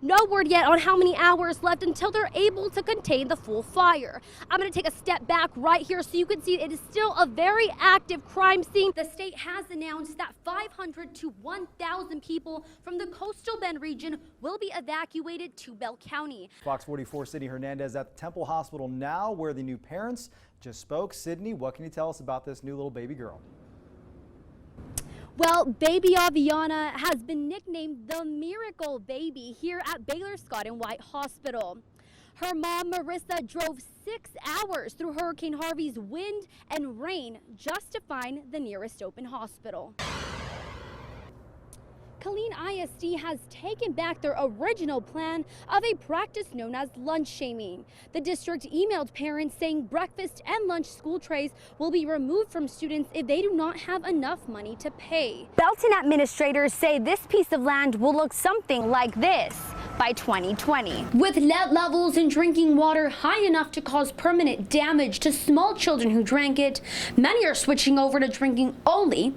No word yet on how many hours left until they're able to contain the full fire. I'm going to take a step back right here so you can see it is still a very active crime scene. The state has announced that 500 to 1,000 people from the coastal Bend region will be evacuated to Bell County. Fox 44 Sydney Hernandez at the Temple Hospital now, where the new parents just spoke. Sydney, what can you tell us about this new little baby girl? Well, baby Aviana has been nicknamed the Miracle Baby here at Baylor Scott and White Hospital. Her mom, Marissa, drove 6 hours through Hurricane Harvey's wind and rain just to find the nearest open hospital. Killeen ISD has taken back their original plan of a practice known as lunch shaming. The district emailed parents saying breakfast and lunch school trays will be removed from students if they do not have enough money to pay. Belton administrators say this piece of land will look something like this by 2020. With lead levels in drinking water high enough to cause permanent damage to small children who drank it, many are switching over to drinking only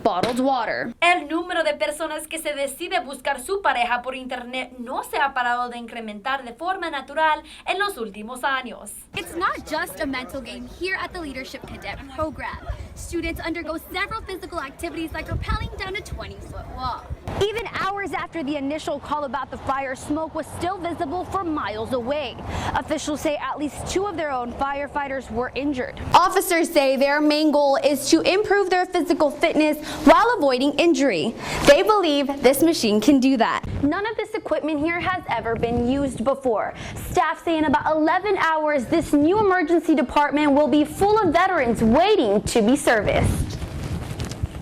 bottled water. El número de personas que se decide buscar su pareja por internet no se ha parado de incrementar de forma natural en los últimos años. It's not just a mental game here at the Leadership Cadet program. Students undergo several physical activities like rappelling down a 20-foot wall. Even hours after the initial call about the fire, smoke was still visible for miles away. Officials say at least 2 of their own firefighters were injured. Officers say their main goal is to improve their physical fitness while avoiding injury. They believe this machine can do that. None of this equipment here has ever been used before. Staff say in about 11 hours, this new emergency department will be full of veterans waiting to be serviced.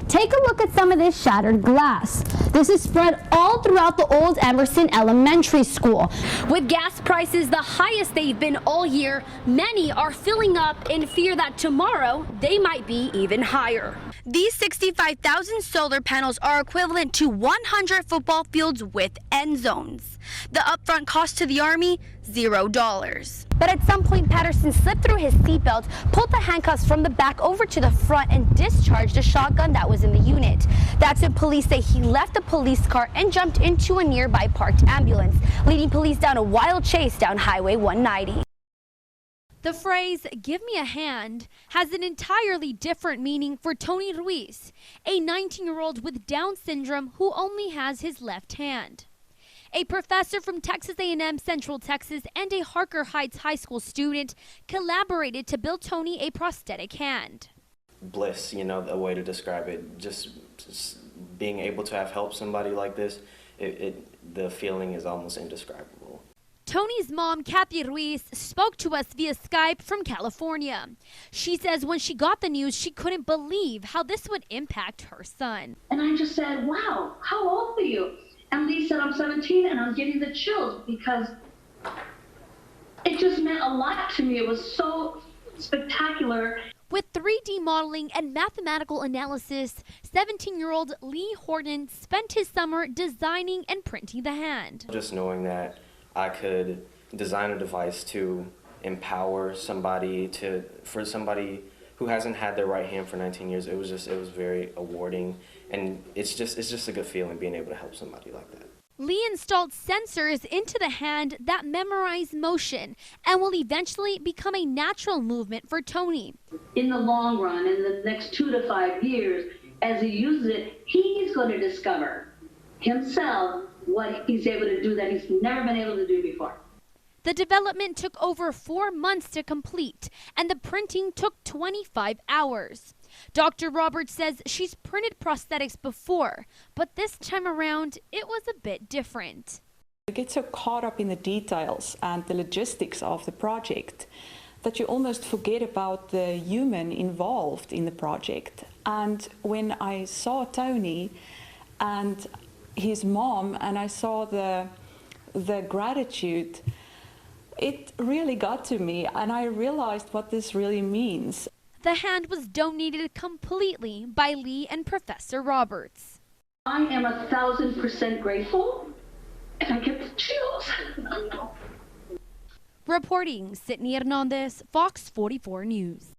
Take a look at some of this shattered glass. This is spread all throughout the old Emerson Elementary School. With gas prices the highest they've been all year, many are filling up in fear that tomorrow they might be even higher. These 65,000 solar panels are equivalent to 100 football fields with end zones. The upfront cost to the Army, $0. But at some point, Patterson slipped through his seatbelt, pulled the handcuffs from the back over to the front, and discharged a shotgun that was in the unit. That's when police say he left the police car and jumped into a nearby parked ambulance, leading police down a wild chase down Highway 190. The phrase, "give me a hand," has an entirely different meaning for Tony Ruiz, a 19-year-old with Down syndrome who only has his left hand. A professor from Texas A&M Central Texas and a Harker Heights High School student collaborated to build Tony a prosthetic hand. Bliss, you know, a way to describe it. Just being able to have helped somebody like this, the feeling is almost indescribable. Tony's mom, Kathy Ruiz, spoke to us via Skype from California. She says when she got the news, she couldn't believe how this would impact her son. And I just said, wow, how old are you? And Lee said, I'm 17, and I'm getting the chills because it just meant a lot to me. It was so spectacular. With 3D modeling and mathematical analysis, 17-year-old Lee Horton spent his summer designing and printing the hand. Just knowing that I could design a device to empower somebody, for somebody who hasn't had their right hand for 19 years, it was very awarding, and it's just a good feeling being able to help somebody like that. Lee installed sensors into the hand that memorize motion and will eventually become a natural movement for Tony. In the long run, in the next 2 to 5 years, as he uses it, he's going to discover himself what he's able to do that he's never been able to do before. The development took over 4 months to complete, and the printing took 25 hours. Dr. Roberts says she's printed prosthetics before, but this time around, it was a bit different. You get so caught up in the details and the logistics of the project that you almost forget about the human involved in the project. And when I saw Tony and his mom, and I saw the gratitude, it really got to me, and I realized what this really means. The hand was donated completely by Lee and Professor Roberts. I am 1,000% grateful, and I get the chills. Reporting, Sydney Hernandez, Fox 44 News.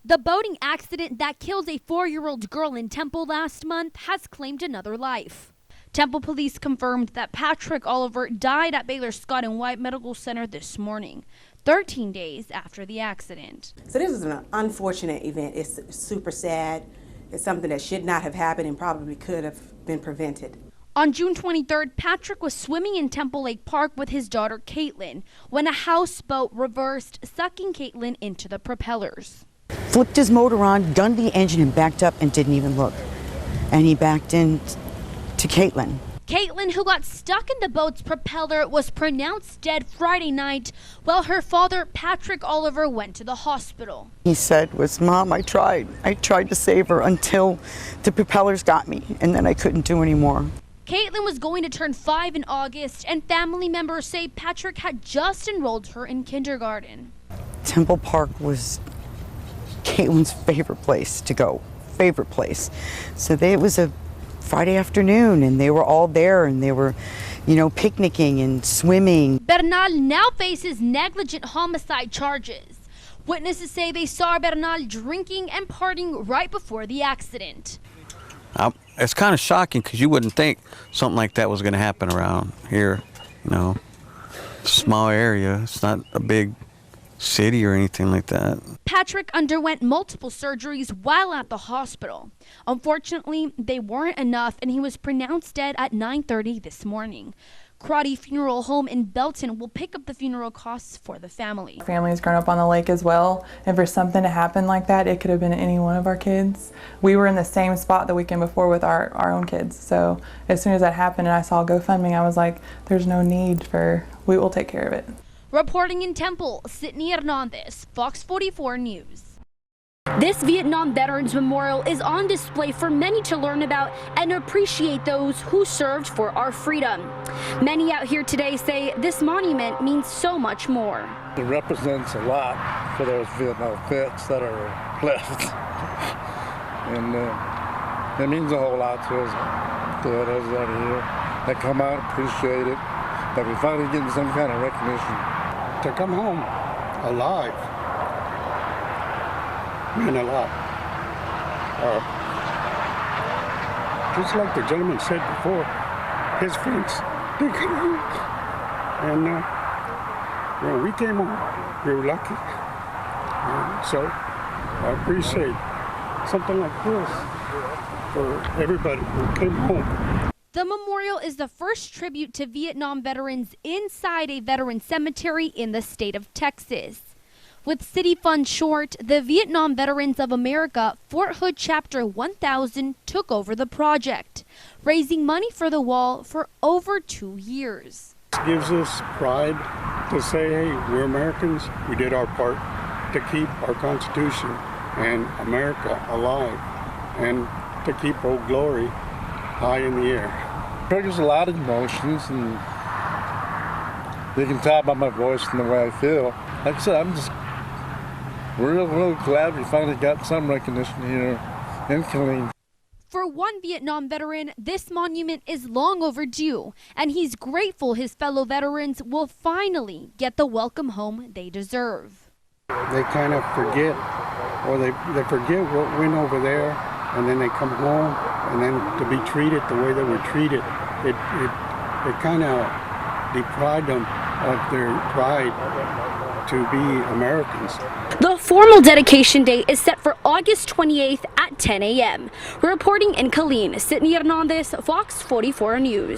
The boating accident that killed a 4-year-old girl in Temple last month has claimed another life. Temple police confirmed that Patrick Oliver died at Baylor Scott and White Medical Center this morning, 13 days after the accident. So this is an unfortunate event. It's super sad. It's something that should not have happened and probably could have been prevented. On June 23rd, Patrick was swimming in Temple Lake Park with his daughter Caitlin when a houseboat reversed, sucking Caitlin into the propellers. Flipped his motor on, gunned the engine, and backed up and didn't even look. And he backed in to Caitlin. Caitlin, who got stuck in the boat's propeller, was pronounced dead Friday night, while her father, Patrick Oliver, went to the hospital. He said, Mom, I tried to save her until the propellers got me, and then I couldn't do anymore. Caitlin was going to turn 5 in August, and family members say Patrick had just enrolled her in kindergarten. Temple Park was Caitlin's favorite place to go, favorite place. So it was a Friday afternoon, and they were all there, and they were, picnicking and swimming. Bernal now faces negligent homicide charges. Witnesses say they saw Bernal drinking and partying right before the accident. It's kind of shocking because you wouldn't think something like that was going to happen around here, Small area. It's not a big city or anything like that. Patrick underwent multiple surgeries while at the hospital. Unfortunately, they weren't enough, and he was pronounced dead at 9:30 this morning. Crotty Funeral Home in Belton will pick up the funeral costs for the family. Family's grown up on the lake as well, and for something to happen like that, it could have been any one of our kids. We were in the same spot the weekend before with our own kids, so as soon as that happened and I saw GoFundMe, I was like, there's no need we will take care of it. Reporting in Temple, Sydney Hernandez, Fox 44 News. This Vietnam Veterans Memorial is on display for many to learn about and appreciate those who served for our freedom. Many out here today say this monument means so much more. It represents a lot for those Vietnam vets that are left. And it means a whole lot to us that are here. That come out, appreciate it, that we're finally getting some kind of recognition. To come home alive meant a lot. Just like the gentleman said before, his friends, they come home. And when we came home, we were lucky. So I appreciate something like this for everybody who came home. The memorial is the first tribute to Vietnam veterans inside a veteran cemetery in the state of Texas. With city funds short, the Vietnam Veterans of America Fort Hood Chapter 1000 took over the project, raising money for the wall for over 2 years. It gives us pride to say, hey, we're Americans. We did our part to keep our Constitution and America alive and to keep Old Glory high in the air. There's a lot of emotions, and you can tell by my voice and the way I feel. Like I said, I'm just real glad we finally got some recognition here in Killeen. For one Vietnam veteran, this monument is long overdue, and he's grateful his fellow veterans will finally get the welcome home they deserve. They kind of forget, or they forget what went over there, and then they come home, and then to be treated the way they were treated, it kind of deprived them of their pride to be Americans. The formal dedication date is set for August 28th at 10 a.m. Reporting in Killeen, Sydney Hernandez, Fox 44 News.